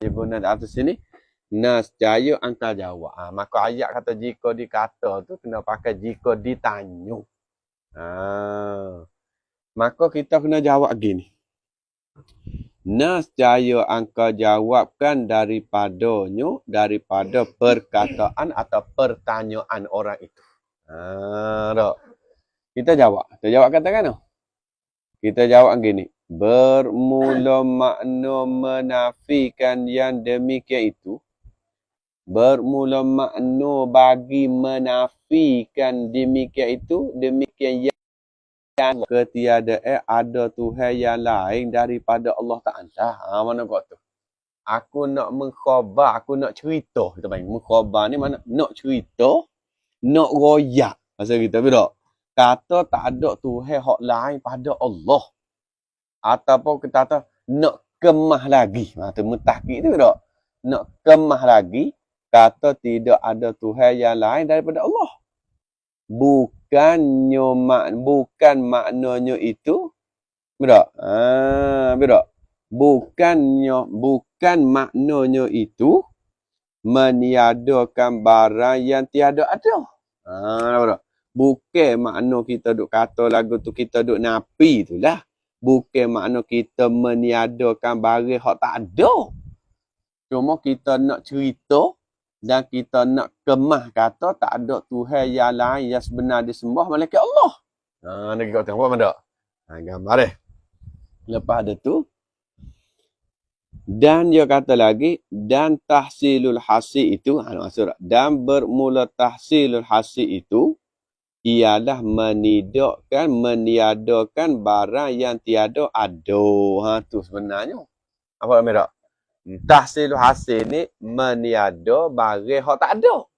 Ibn atas sini nascaya angka jawab. Maka ayat kata jika dikata tu kena pakai jika ditanya. Maka kita kena jawab gini. Nascaya angka jawabkan daripadanya, daripada perkataan atau pertanyaan orang itu. Tak. Kita jawab. Kita jawab katakan tu. Kita jawab gini. Bermula makna menafikan yang demikian itu. Bermula makna bagi menafikan demikian itu. Demikian yang ketiadaan ada Tuhan yang lain daripada Allah Ta'ala. Mana kau tu? Aku nak mengkhabar, aku nak cerita. Kita panggil mengkhabar ni mana? Nak cerita, nak royak. Masa kita bila kata tak ada Tuhan hak lain pada Allah. Ataupun kita kata nak kemah lagi. Itu mentahkik tu tak? Nak kemah lagi, kata tidak ada Tuhan yang lain daripada Allah. Bukan maknanya itu. Betul? Betul? Bukan maknanya itu meniadakan barang yang tiada ada. Betul? Bukan makna kita duk kata lagu tu kita duk napi itulah. Bukan makna kita meniadakan barang yang tak ada. Cuma kita nak cerita dan kita nak kemah kata tak ada Tuhan yang lain yang sebenar disembah malaikat Allah. Nak kau tengok apa tak? Gambar dia. Lepas ada tu. Dan dia kata lagi. Dan tahsilul hasil itu. Maksud dan bermula tahsilul hasil itu. Ialah meniadakan barang yang tiada ada. Tu sebenarnya. Apa namanya tak? Tahsilul hasil ni meniada barang yang tak ada.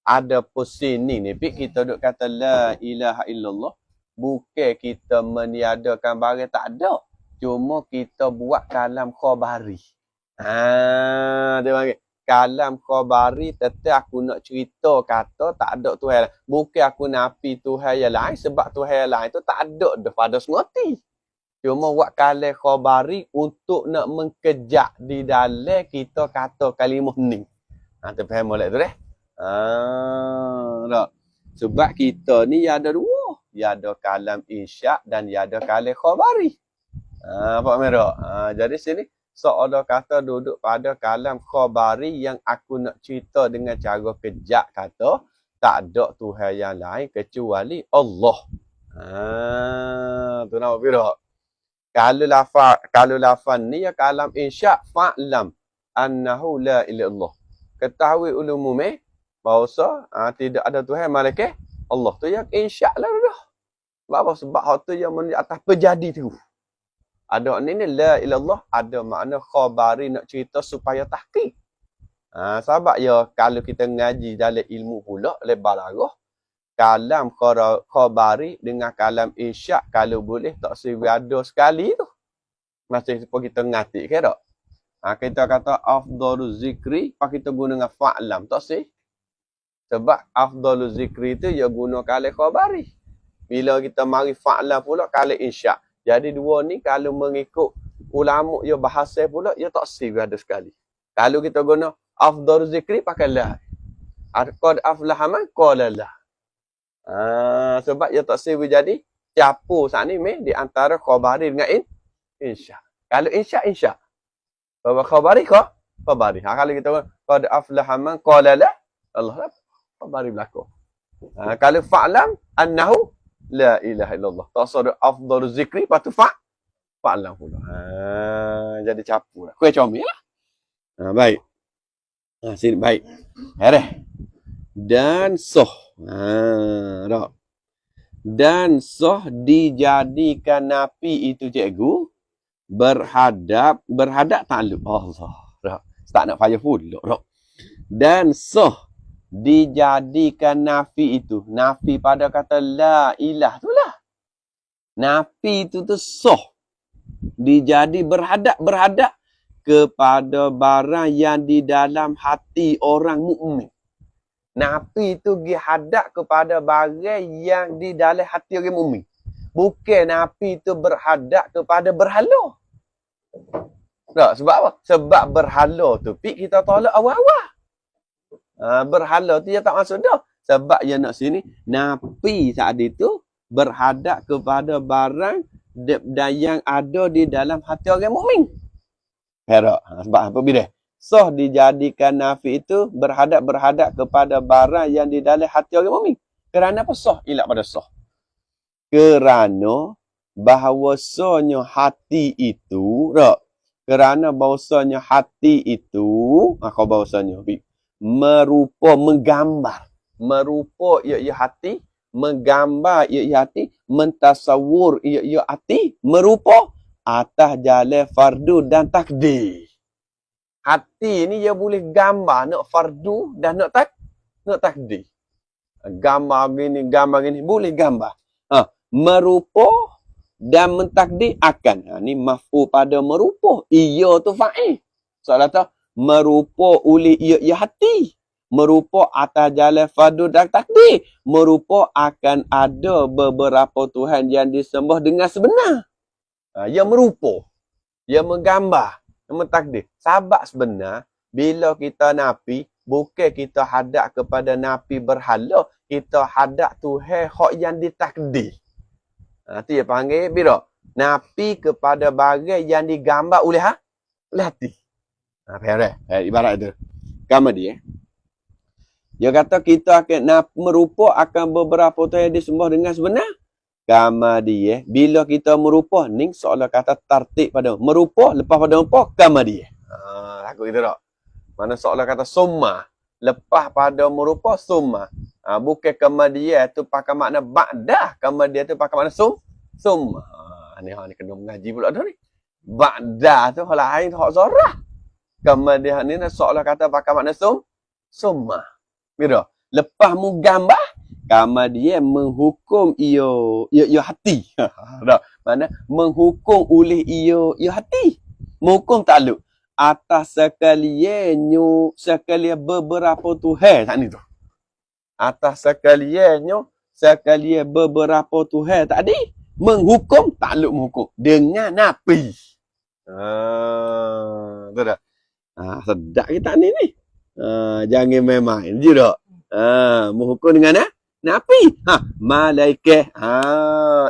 Ada pusing ni kita duk kata la ilaha illallah. Bukan kita meniadakan barang tak ada. Cuma kita buat kalam khabari. Dia panggil kalam khabari tetap aku nak cerita kata tak ada Tuhan. Bukan aku nafi Tuhan yang lain sebab Tuhan yang lain tu tak ada pada semati. Cuma buat kalam khabari untuk nak mengkejak di dalam kita kata kalimah ni. Tu faham boleh tu deh. Tak. Sebab kita ni ada dua. Ya ada kalam insya' dan ya ada kalam khabari. Apa merah? Jadi sini seolah kata duduk pada kalam khabari yang aku nak cerita dengan cara kejak kata tak ada Tuhan yang lain kecuali Allah. Tu nama pira. Kalau lafaz ni ya kalam insya' fa'lam annahu la ilaha illallah. Ketahui ulumum bahasa tidak ada Tuhan malaikat Allah tu yang insya' lah dah. Sebab hal tu yang atas terjadi tu. Ada ni la ilallah ada makna khabari nak cerita supaya tahqiq. Sebab ya kalau kita ngaji dalam ilmu pula lebar larah kalam khabari dengan kalam insya' kalau boleh tak ada sekali tu. Macam kita ngatik ke tak? Kita kata afdaluz zikri pak kita guna dengan fa'lam tak sih? Sebab afdaluz zikri tu ya guna kalam khabari. Bila kita mari fa'lam pula kalam insya'. Jadi dua ni kalau mengikut ulama ya bahasa pula ya tak sih ada sekali. Kalau kita guna afdaluz zikri pakai la. Qad aflaha man qala la. Sebab ya tak sih jadi campur saat ni di antara khabari dengan insya'. Kalau insya'. Kalau khabari khabari. Kalau kita guna qad aflaha man qala la Allah khabari belaka. Kalau fa'lam annahu la ilaha illallah. Tasadu afdaluz zikri patu fa'lam pula. Jadi campur. Kuih comel lah. Baik. Sini baik. Dan soh. Tak. Dan soh dijadikan nafi itu cikgu berhadap takluk Allah. Tak. Tak nak payah pula. Tak. Dan soh dijadikan nafi itu. Nafi pada kata la ilah tu lah. Nafi itu tu soh. Dijadi berhadap kepada barang yang di dalam hati orang mukmin. Nafi itu pergi hadap kepada barang yang di dalam hati orang mukmin. Bukan nafi itu berhadap kepada berhala. Tak, sebab apa? Sebab berhala tu pi kita tolak awal-awal. Berhala tu dia tak masuk dah. Sebab dia nak sini napi saat itu berhadap kepada barang dan yang ada di dalam hati orang mukmin. Perak. Sebab apa bila? Sah dijadikan nafi itu berhadap kepada barang yang di dalam hati orang mukmin. Kerana apa sah? Ilak pada sah. Kerana bahawasanya hati itu, tak? Kerana bahawasanya hati itu, kau bahawasanya merupa menggambar. Merupa ia hati, menggambar ia hati, mentasawur ia hati, merupa atas jalan fardu dan takdir. Hati ni dia boleh gambar nak fardu dan nak takdir. Gambar gini boleh gambar. Merupa dan mentakdir akan. Ni maf'ul pada merupa. Ia tu fa'il. Soalan tu merupa oleh ia hati. Merupa atas jalan fardu dan takdir. Merupa akan ada beberapa Tuhan yang disembah dengan sebenar. Ia merupa. Ia menggambar. Ia mentakdir. Sebab sebenar, bila kita napi, bukan kita hadap kepada napi berhala. Kita hadap Tuhan hak yang ditakdir. Itu dia panggil bila? Napi kepada barang yang digambar oleh hati. Ibarat itu. Gambar dia. Dia kata kita akan merupa akan beberapa Tuhan yang disembah dengan sebenar. Gambar dia. Bila kita merupa, ni seolah kata tertib pada merupa, lepas pada apa? Gambar dia. Takut itu tak? Mana seolah kata summa. Lepas pada merupa summa. Bukan kemudian tu pakai makna ba'dah. Kemudian tu pakai makna summa. Ni kena mengaji pula dah ni. Ba'dah tu hal lain tu hak zorah. Kemudian ni seolah kata pakai makna summa. Mira, lepas mu gambar, kemudian menghukum ia hati. Tak? Mana menghukum oleh ia hati. Menghukum takluk atas sekalian beberapa Tuhan tak ni tu. Atas sekalian beberapa Tuhan tadi menghukum takluk menghukum dengan napi. Betul tak? Sedap kita ni. Jangan main-main je tak? Menghukum dengan napi. Malaikat.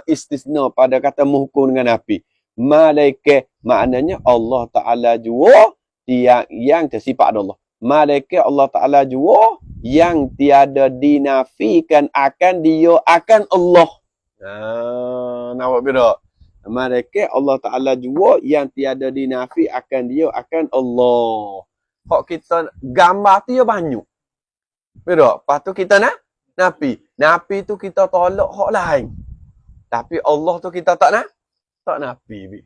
Istisna pada kata menghukum dengan napi. Malaikat maknanya Allah Ta'ala jua yang tersifat Allah. Malaikat Allah Ta'ala jua yang tiada dinafikan akan dia akan Allah. Nampak tak? Malaikat Allah Ta'ala jua yang tiada dinafi akan dia akan Allah. Hak kita gambar tu ya banyak. Betul? Lepas tu kita napi. Napi tu kita tolak hak lain. Tapi Allah tu kita tak napi.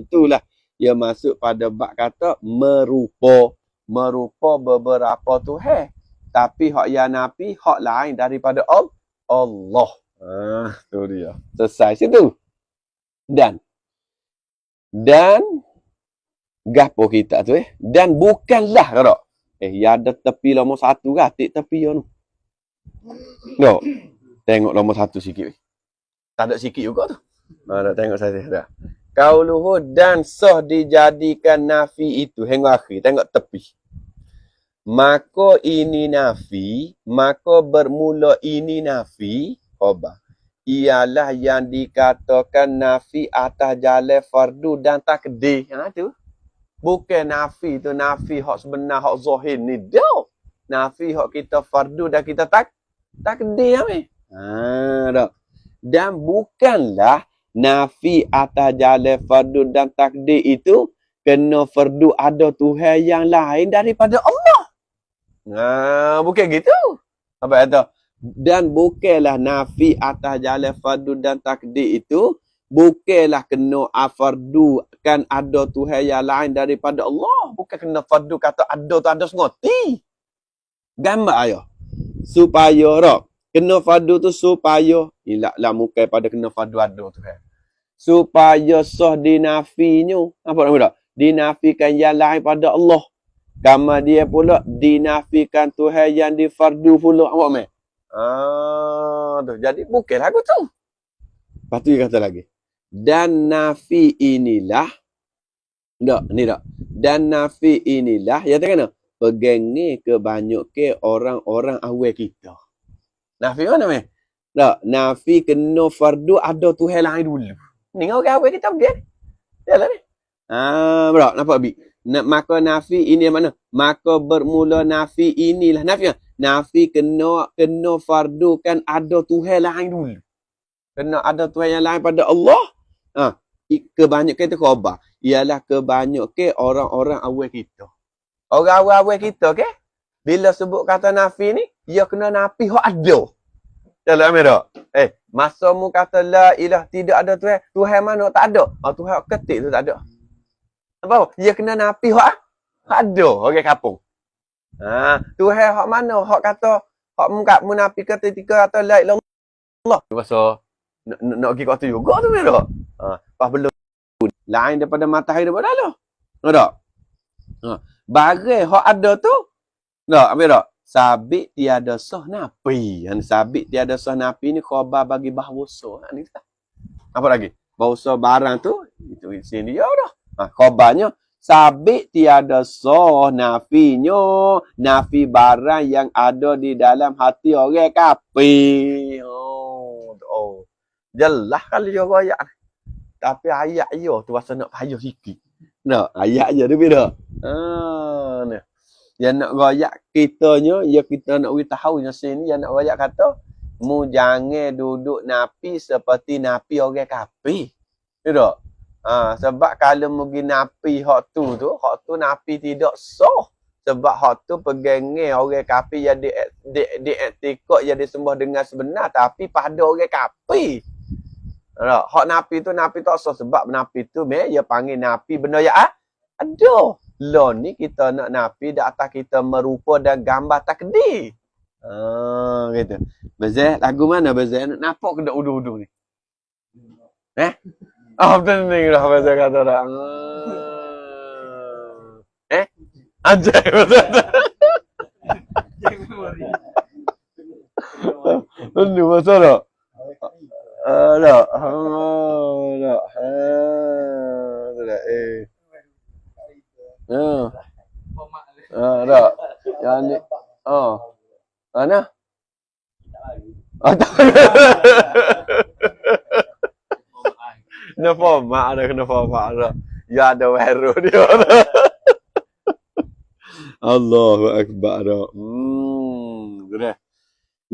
Itulah dia masuk pada bab kata merupa beberapa Tuhan. Tapi hak yang napi hak lain daripada Allah. Tu dia. Selesai situ. Dan gapo kita tu dan bukanlah kata ya ada tepi nombor 1 gatik tepi yo tu. No. Tengok nombor 1 sikit. Tak ada sikit juga tu. Nak tengok saya dah. Qauluhu dan sah dijadikan nafi itu hingga akhir. Tengok tepi. Maka ini nafi, maka bermula ini nafi, khabar. Ialah yang dikatakan nafi atas jalan fardu dan takdir. Tu. Bukan nafi tu nafi hak sebenar hak zahir ni dah. Nafi hak kita fardu dan kita takdir ni. Dak. Dan bukanlah nafi atas jalan fardu dan takdir itu kena fardu ada Tuhan yang lain daripada Allah. Bukan gitu. Apa kata? Dan bukanlah nafi atas jalan fardu dan takdir itu bukanlah kena fardu kan ada Tuhan yang lain daripada Allah. Bukan kena fardu kata ada tu ada sengoti. Gambar ayah. Supaya rak. Kena fardu tu supaya. Ilaklah muka pada kena fardu ada Tuhan. Supaya sah dinafinya. Apa nama tak? Dinafikan yang lain pada Allah. Kama dia pula dinafikan Tuhan yang di fardu pula. Awak main? Tu. Jadi bukanlah aku tu. Lepas tu dia kata lagi. Dan nafi inilah Tak, ni tak. Dan nafi inilah, ya tak kena? Pegang ni kebanyakan orang-orang awal kita. Nafi mana meh? Tak, nafi kena fardu ada Tuhan lain dulu. Ni orang awal kita pergi. Yalah ni. Berak, nampak bi? Maka nafi ini mana? Maka bermula nafi inilah. Nafi lah. Nafi kena fardu kan ada Tuhan lain dulu. Kena ada Tuhan yang lain pada Allah. Kebanyakan itu khabar. Ialah kebanyakan orang-orang awal kita. Orang awal kita, ke? Bila sebut kata nafi ni, ia kena nafi hak ada. Yalah ambil tak? Masa mu kata la ilah tidak ada Tuhan. Tuhan mana tak ada? Tuhan hak ketik tu tak ada. Apa? Ia kena nafi hak ada orang kampung. Tuhan hak mana? Hak kata hak mu nafi ketika kata la ilah Allah. Masa nak pergi kat tu juga tu ambil tak? Pas belum lain daripada matahari daripada Allah. Tak? Barang hak ada tu. Tak, ambil tak? Sabit tiada sah napi. Sabit tiada sah napi ni khabar bagi bahawasa. Ni tak. Apa lagi? Bahawasa barang tu itu sini dia dah. Khabarnya sabit tiada sah nafinya, nafi barang yang ada di dalam hati orang kafir. Jelas kali dia ayat. Tapi ayat dia tu rasa nak payah sikit. Nak ayat je tu bila. Nah. Yang nak royak kitanya, ya kita nak tahu yang sini yang nak royak kata, mu jangan duduk napi seperti napi orang kafir. Tak? Sebab kalau mugi napi hak tu napi tidak sah. Sebab hak tu pegangnya orang kafir yang dietikot yang disembah dengan sebenar tapi pada orang kafir. Tak? Hak napi tak sah sebab napi tu dia panggil napi benda ya ada. Lo ni kita nak nafi di atas kita merupa dan gambar takdir. Gitu. Bezeh, lagu mana Bezeh? Nak nampak ke dak udu-udu ni? Betul ni lah Bezeh kata dah. Anjay betul. Ini betul tak? Tak. Tak. Yang ni. Mana? Tak. Kena format ada. Ya ada baru dia. Allahu Akbar. Dah.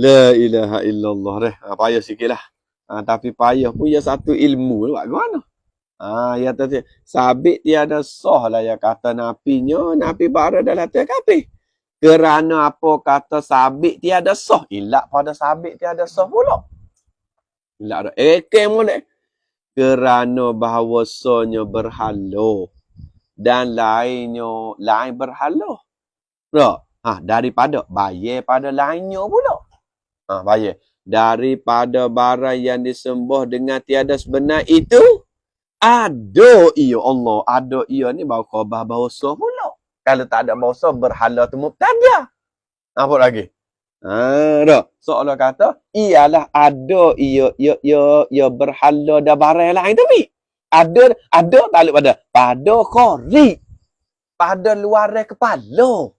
La ilaha illallah dah. Payah sikitlah. Tapi payah pun ya satu ilmu buat mana? Ya tadi sabit tiada sah lah ya kata nafinya, nafi bara dalam hati kafir. Kerana apa kata sabit tiada sah? Ilak pada sabit tiada sah pula. Ilak dah. Boleh. Kerana bahawasanya berhala dan lain berhala. Tak? Daripada bayar pada lainnya pula. Bayar. Daripada barang yang disembah dengan tiada sebenar itu ada ia Allah. Ada ia ni baru khabar bahasa pula. Kalau tak ada bahasa berhala tu mubtada. Apa lagi? Dah. Soalan kata ialah ada ia berhala dan barang lain tapi ada takluk pada khari. Pada luar kepala.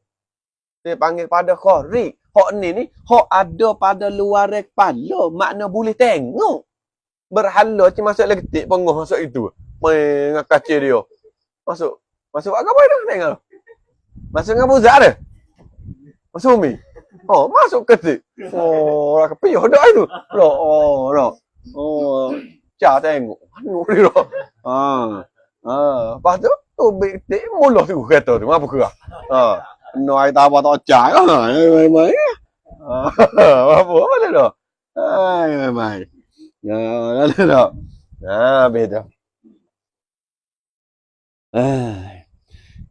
Dia panggil pada khari. Hak ni hak ada pada luar kepala. Makna boleh tengok. Berhala cuma masuk lagi ketik pengoh masuk itu. Dengan kacir dia. Masuk apa itu? Tengok. Masuk dengan buzak dia. Masuk umi. Masuk ketik. Orang kepiah dah itu. Cak tengok. Anu dia. Lepas tu ketik mula tu kereta tu. Apa kerah? No ai tak apa tak cak. Mai. Apa dia dah? Mai. Tak. Beda.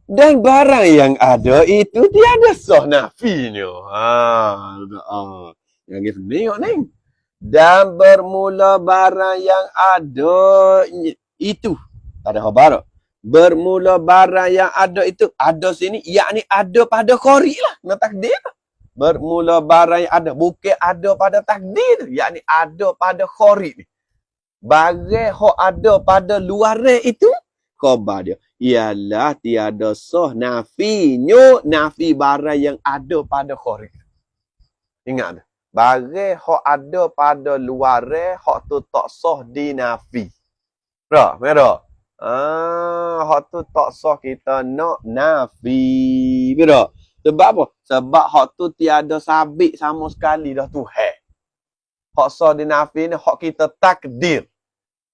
Dan barang yang ada itu tiada sah nafinya. Yang kita tengok ni. Dan bermula barang yang ada itu. Tak ada khabar. Bermula barang yang ada itu. Ada sini. Yakni ada pada khari lah. Nak takdir lah. Bermula barang yang ada. Bukan ada pada takdir. Yakni ada pada khari ni. Barang yang ada pada luar itu. khabar dia ialah tiada sah nafinya, nafi barang yang ada pada kharij. Ingat tu. Barang hak ada pada luar, hak tu tak sah dinafi. Tak, merah. Hak tu tak sah kita nak nafi. Betul? Sebab apa? Sebab hak tu tiada sabit sama sekali dah Tuhan. Hak sah dinafi ni hak kita takdir.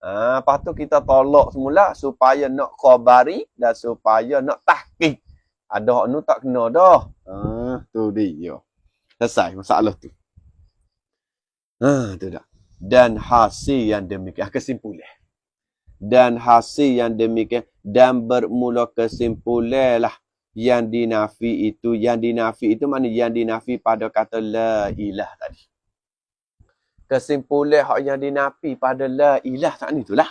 Lepas tu kita tolak semula supaya nak khabari dan supaya nak tahqiq. Ada hak nu tak kena dah. Tu dia. Selesai masalah tu. Tu dah. Dan hasil yang demikian. Kesimpulan. Dan hasil yang demikian. Dan bermula kesimpulan lah. Yang dinafi itu. Yang dinafi itu mana? Yang dinafi pada kata la ilah tadi. Kesimpulan hak yang dinafi pada la ilah tak ni itulah.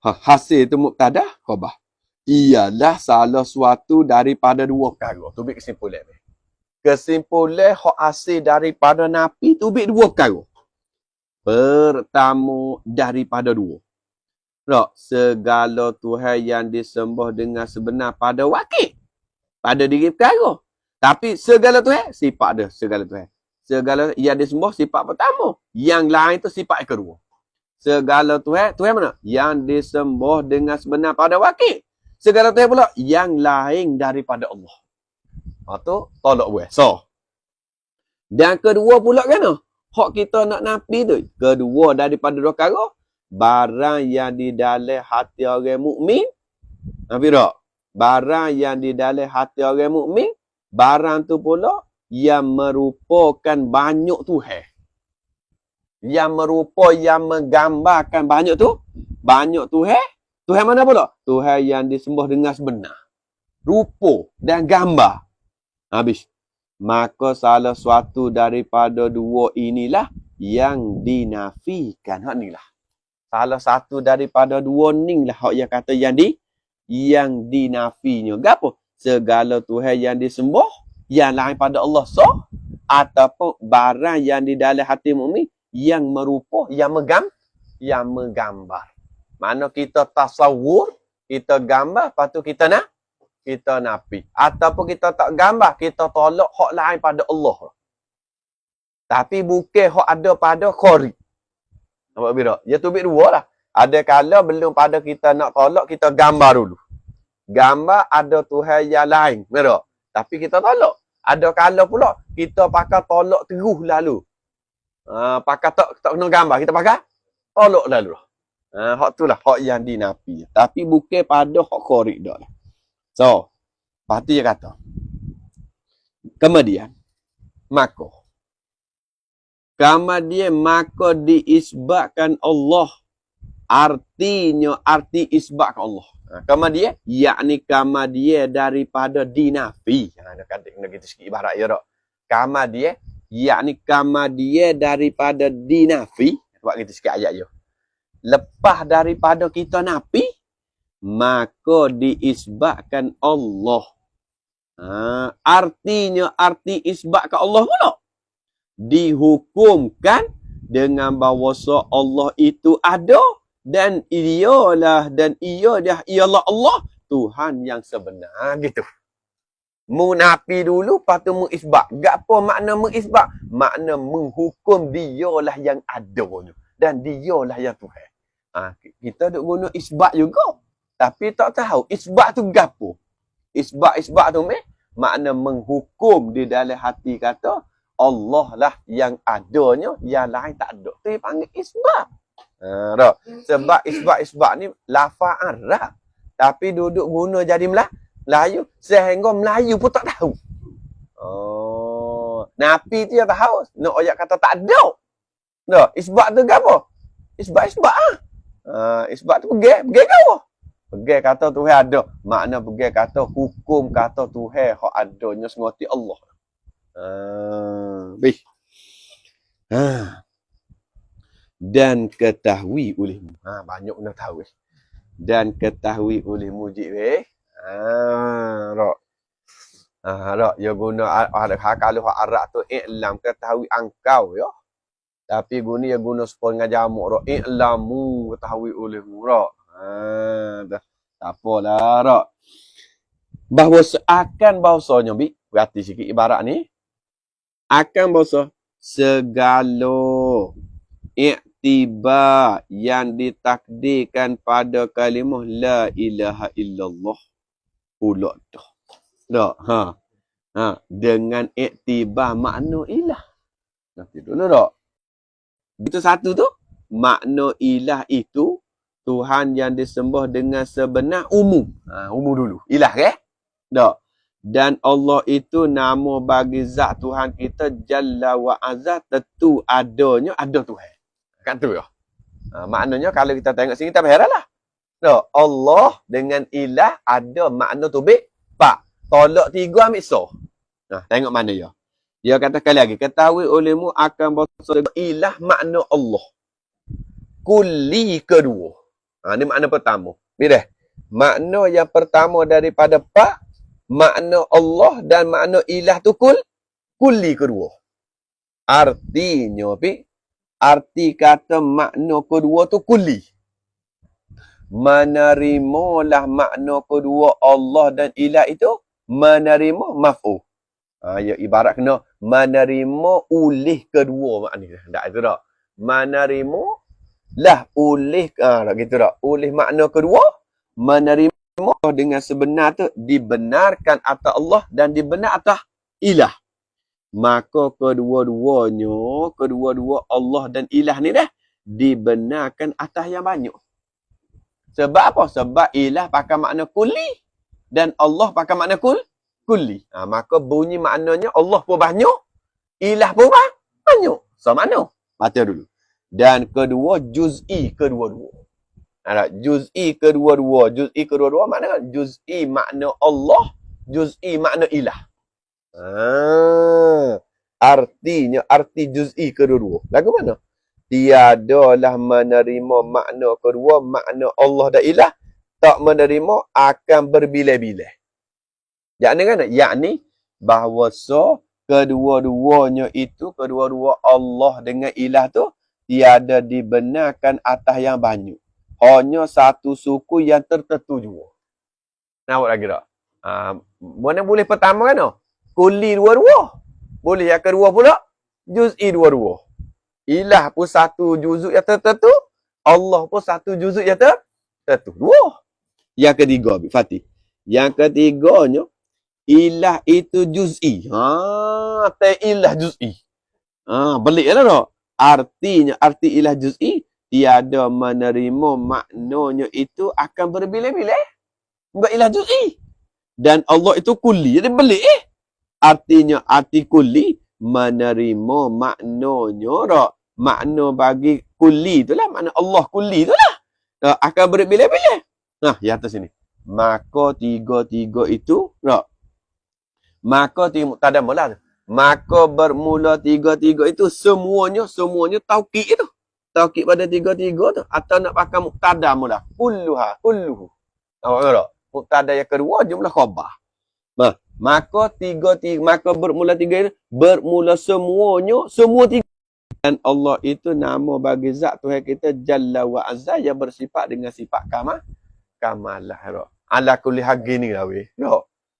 Hasil itu mubtada khabar. Ialah salah suatu daripada dua perkara. Tu bik kesimpulan ni. Kesimpulan hak hasil daripada nafi tu bik dua perkara. Pertama daripada dua. Tak, segala Tuhan yang disembah dengan sebenar pada wakil. Pada diri perkara. Tapi segala Tuhan sifat dia segala Tuhan. Segala yang disembah sifat pertama. Yang lain tu sifat kedua. Segala Tuhan mana? Yang disembah dengan sebenar pada wakil. Segala Tuhan pula yang lain daripada Allah. Tu tolak buah. So. Dan kedua pula kan? Hak kita nak nafi tu. Kedua daripada dua perkara. Barang yang di dalam hati orang mukmin. Nampak tak? Barang yang di dalam hati orang mukmin. Barang tu pula yang merupakan banyak Tuhan. Yang merupa, yang menggambarkan banyak tu. Banyak Tuhan. Tuhan mana pula? Tuhan yang disembah dengan sebenar. Rupa dan gambar. Habis. Maka salah suatu daripada dua inilah yang dinafikan. Hak ni lah. Salah satu daripada dua ni lah. Hak yang kata yang dinafinya. Apa? Segala Tuhan yang disembah. Yang lain pada Allah sah. Ataupun barang yang di dalam hati mukmin yang merupa, yang menggambar. Mana kita tasawur, kita gambar, lepas tu kita nafi. Ataupun kita tak gambar, kita tolak hak lain pada Allah. Tapi bukan hak ada pada kharij. Nampak bila? Ya tu bit dua lah. Ada kala belum pada kita nak tolak, kita gambar dulu. Gambar ada Tuhan yang lain. Merah. Tapi kita tolak. Ada kala pula kita pakai tolak terus lalu. Pakai tak kena gambar, kita pakai tolak lalu. Hak tu lah hak yang dinafi. Tapi bukan pada hak kharij dah lah. So, lepas tu dia kata. Kemudian maka diisbatkan Allah. Artinya arti isbat Allah. Kemudian yakni dia daripada dinafi. Nak kita sikit ibarat ya tak. Kemudian yakni dia daripada dinafi. Buat kita sikit ayat je. Lepas daripada kita nafi, maka diisbatkan Allah. Artinya arti isbatkan Allah pula. Dihukumkan dengan bahawa Allah itu ada. Dan ialah ialah Allah Tuhan yang sebenar gitu. Munafi dulu lepas tu mengisbat. Gak apa makna mengisbat? Makna menghukum dialah yang ada dan dialah yang Tuhan. Kita duk guna isbat juga. Tapi tak tahu isbat tu gapo. Isbat tu makna menghukum di dalam hati kata Allah lah yang adanya, yang lain tak ada. Tu panggil isbat. Sebab isbat ni lafaz Arab. Tapi duduk guna jadi Melayu. Sehingga Melayu pun tak tahu. Nafi tu yang tahu. Nak ayat kata tak ada. Isbat tu apa? Isbat Isbat tu pergi kau. Pergi kata Tuhan ada. Makna pergi kata hukum kata Tuhan hak adanya semati Allah. Dan ketahui olehmu. Banyak nak tahu. Dan ketahui olehmu jik Rak. Ya guna kalau hak Arab tu i'lam ketahui engkau ya. Tapi guna ya guna sepol dengan jamak rak. I'lamu ketahui olehmu rak. Tak apalah rak. Bahawa seakan bahasanya bi, berarti sikit ibarat ni. Akan bahasa segala iktibar yang ditakdirkan pada kalimah la ilaha illallah pula dah. Tak, dengan iktibar makna ilah. Nanti dulu tak? Itu satu tu, makna ilah itu Tuhan yang disembah dengan sebenar umum. Umum dulu. Ilah ke? Tak. Dan Allah itu nama bagi zat Tuhan kita Jalla wa Azza, tentu adanya ada Tuhan. Kan tu ya. Maknanya kalau kita tengok sini kita berheranlah. Tak. Allah dengan ilah ada makna tu pak. Tolak 3 ambil so. Tengok mana ya. Dia kata sekali lagi, ketahui olehmu akan bahasa ilah makna Allah. Kulli kedua. Ini makna pertama. Bila? Makna yang pertama daripada pak, makna Allah dan makna ilah tu kulli kedua. Artinya, arti kata makna kedua tu kulli. Menerimalah makna kedua Allah dan ilah itu, menerima maf'ul. Ya ibarat kena menerima ulih kedua makna. Tak itu tak. Menerima lah ulih tak gitu tak. Ulih makna kedua menerima dengan sebenar tu dibenarkan atas Allah dan dibenar atas ilah. Maka kedua-dua Allah dan ilah ni dah dibenarkan atas yang banyak. Sebab apa? Sebab ilah pakai makna kulli dan Allah pakai makna kulli. Maka bunyi maknanya Allah pun banyak, ilah pun banyak. So mana? Baca dulu. Dan kedua juz'i kedua-dua. Juz'i kedua-dua makna juz'i makna Allah, juz'i makna ilah. Artinya arti juz'i kedua-dua. Lagu mana? Tiadalah menerima makna kedua, makna Allah dan ilah, tak menerima akan berbilai-bilai. Yakni kan? Yakni bahawa kedua-duanya itu, kedua-dua Allah dengan ilah tu tiada dibenarkan atas yang banyak. Hanya satu suku yang tertentu juga. Nampak lagi tak? Mana boleh pertama kan? Kulli dua-dua. Boleh yang kedua pula juz'i dua-dua. Ilah pun satu juzuk yang tertentu, Allah pun satu juzuk yang tertentu. Dua. Yang ketiga, Fatih. Yang ketiganya, ilah itu juz'i. Ilah juz'i. Belik lah tak? Artinya, arti ilah juz'i, tiada menerima maknanya itu akan berbilai-bilai. Bukan ilah juz'i. Dan Allah itu kulli. Jadi belik Artinya, arti kulli, menerima maknanya tak? Makna bagi kulli itulah, makna Allah kulli itulah. Akan berbilai-bilai. Di atas sini. Maka tiga-tiga itu tak? Maka tak ada mula. Maka bermula tiga-tiga itu semuanya taukid itu. Taukid pada tiga-tiga tu. Atau nak pakai muktada mula. Kulluhu. Nampak tak? Muktada yang kedua jumlah khabar. Maka maka bermula tiga itu. Bermula semua tiga. Dan Allah itu nama bagi zat Tuhan kita Jalla wa Azza yang bersifat dengan sifat kamalah. Ala kulli haqi ni lah weh.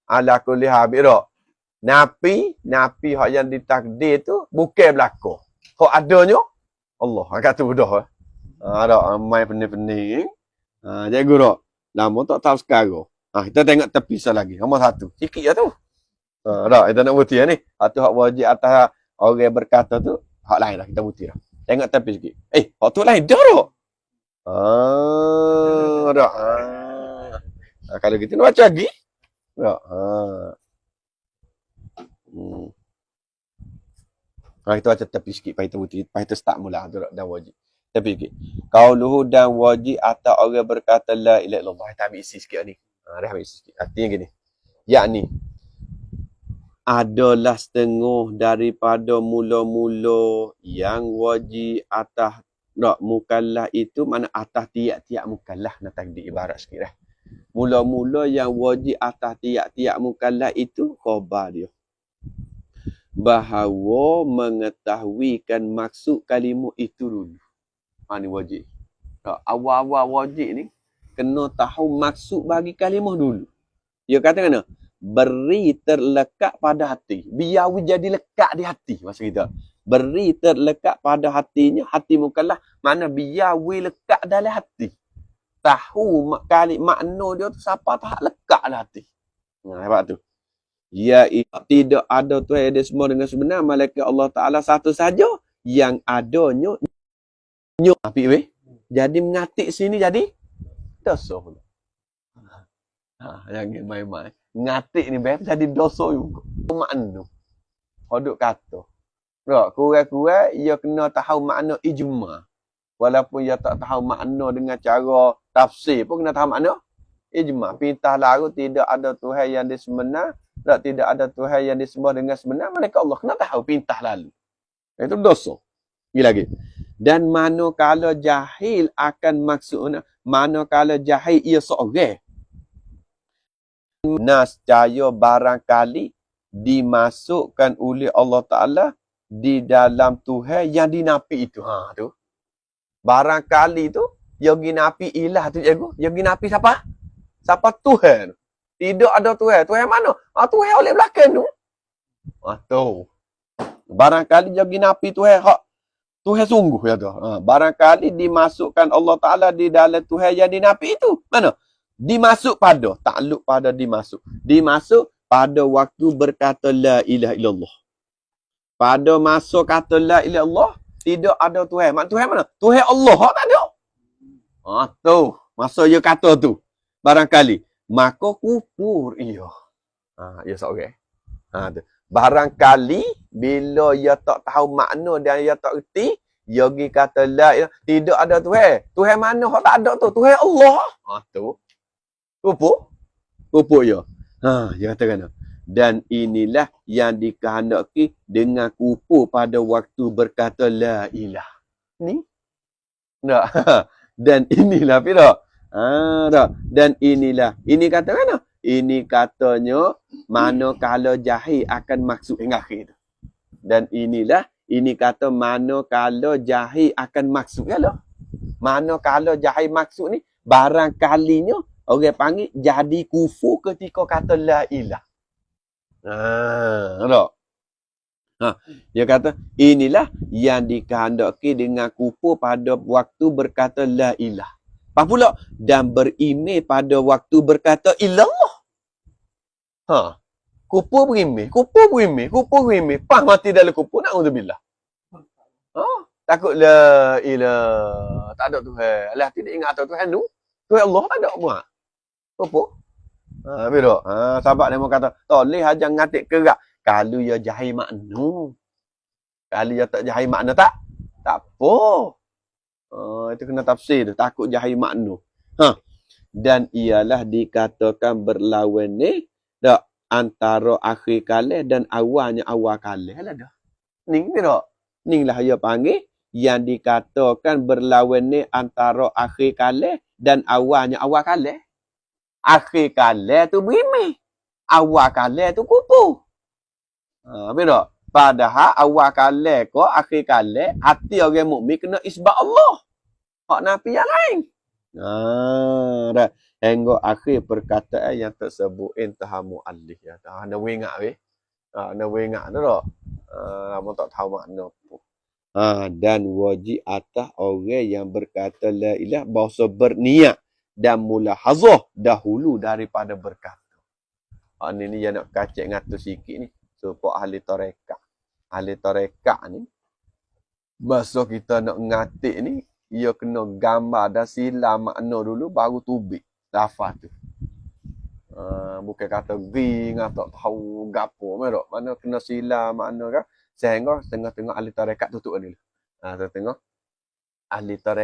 Ala kulli habi tak? Napi hak yang ditakdir tu bukan berlaku. Hak adanya Allah. Kata dah. Ada main pening-pening. Cikgu tak? Lama tak tahu sekarang. Kita tengok tepi lagi. Nombor satu. Sikit lah tu. Tak, kita nak bukti ni. Satu hak wajib atas orang berkata tu. Hak lain lah. Kita bukti lah. Tengok tepi sikit. Hak tu lain dah tak? Tak. Kalau kita nak baca lagi. Tak. Kita baca tepi sikit. Lepas kita bukti. Lepas kita start mula. Dan wajib. Tepi sikit. Qauluhu dan wajib atas orang berkata la ilaha illallah. Kita ambil isi sikit ni. Dah ambil isi sikit. Artinya gini. Yakni. Adalah setengah daripada mula-mula yang wajib atas mukallaf itu, mana atas tiap-tiap mukallaf. Nak takdir ibarat sikit dah. Mula-mula yang wajib atas tiap-tiap mukallaf itu khabar dia. Bahawa mengetahuikan maksud kalimah itu dulu. Ni wajib. Awal-awal wajib ni kena tahu maksud bagi kalimah dulu. Dia kata kena beri terlekat pada hati. Biar jadi lekat di hati masa kita. Beri terlekat pada hatinya, hati mukallaf. Mana biar lekat dalam hati. Tahu kali makna dia tu siapa tak lekat dalam hati. Nampak tu. Ya, tidak ada Tuhan ada semua dengan sebenar. Malaikat Allah Ta'ala satu saja. Yang adanya nyuk. Api weh. Jadi mengatik sini jadi dosa pula. Jangan main-main. Ngatik ni beb jadi dosa juga. Makna. Hoduk kata. Tak, kurang-kurang ia kena tahu makna ijma. Walaupun ia tak tahu makna dengan cara tafsir pun kena tahu makna ijma. Pintah laru tidak ada Tuhan yang disebenar. Tidak ada Tuhan yang disembah dengan sebenar. Malaikat Allah kena tahu pintah lalu. Itu dosa. Lagi. Dan manakala jahil akan maksudnya. Manakala jahil ia seorang. Nascaya barangkali dimasukkan oleh Allah Ta'ala di dalam Tuhan yang dinapi itu. Tu. Barangkali tu, yang dinapi ilah tu cikgu. Yang dinapi siapa? Siapa Tuhan? Tidak ada Tuhan. Tuhan mana? Tuhan oleh belakang tu. Tu. Barangkali yang dinapi Tuhan hak. Tuhan sungguh ya tu. Barangkali dimasukkan Allah Ta'ala di dalam Tuhan yang dinapi itu. Mana? Dimasuk pada, takluk pada dimasuk. Dimasuk pada waktu berkata la ilaha illallah. Pada masa kata la ilaha illallah, tidak ada Tuhan. Mak Tuhan mana? Tuhan Allah tak ada. Tu. Masa dia kata tu. Barangkali. Maka kufur ia. Ya seorang. Tu. Barangkali, bila ia tak tahu makna dan ia tak erti, ia pergi kata la ilaha tidak ada Tuhan. Tuhan mana yang tak ada tu? Tuhan Allah. Tu. Pupuk ya. Dia katakan. Dan inilah yang dikehendaki dengan kupu pada waktu berkata la ilah. Ni? Tak. Dan inilah tidak. Tak. Dan inilah. Ini kata mana? Ini katanya manakala jahil akan maksud yang akhir. Dan inilah. Ini kata manakala jahil akan maksud. Manakala jahil maksud ni barangkalinya orang panggil jadi kufur ketika kata la ilah. Tak? Dia kata, inilah yang dikehendaki dengan kufur pada waktu berkata la ilah. Apa pula? Dan berimeh pada waktu berkata illallah. Kufur berimeh. Pas mati dalam kufur, na'udzubillah. Takut la ilah. Tak ada Tuhan. Alah, tidak ingat ada Tuhan tu. Tuhan Allah tak ada buat. Apa? Bila? Sahabat dia kata, toleh aja ngatik kerak. Kalau ia jahil makna. Kalau ia tak jahil makna tak? Tak apa. Itu kena tafsir tu. Takut jahil makna. Dan ialah dikatakan berlawan ni. Tak? Antara akhir kalah dan awalnya awal kalah lah dah. Ning tak? Ning lah ia panggil. Yang dikatakan berlawan ni antara akhir kalah dan awalnya awal kalah. Akhir kalah tu berimeh. Awal kalah tu kupu. Beda. Padahal awal kalah ko akhir kalah hati orang mukmin kena isbat Allah. Hak nafi yang lain. Dah. Hingga akhir perkataan yang tersebut intah muallif ya. Nak ingat weh. Nak ingat tu tak. Apa tak tahu makna apa. Dan wajib atas orang yang berkata la ilah bahasa berniat dan mulahazah dahulu daripada berkata. Ini yang nak kacik ngatu sikit ni. Supaya ahli tarekat. Ahli tarekat ni. Bahasa kita nak ngatik ni. Ia kena gambar dan sila makna dulu baru tubik. Lafaz tu. Bukan kata ging atau tahu gapo. Mana kena sila makna kan. Sehingga tengah-tengah ahli tarekat tutup ni. Tengok. Ahli tarekat.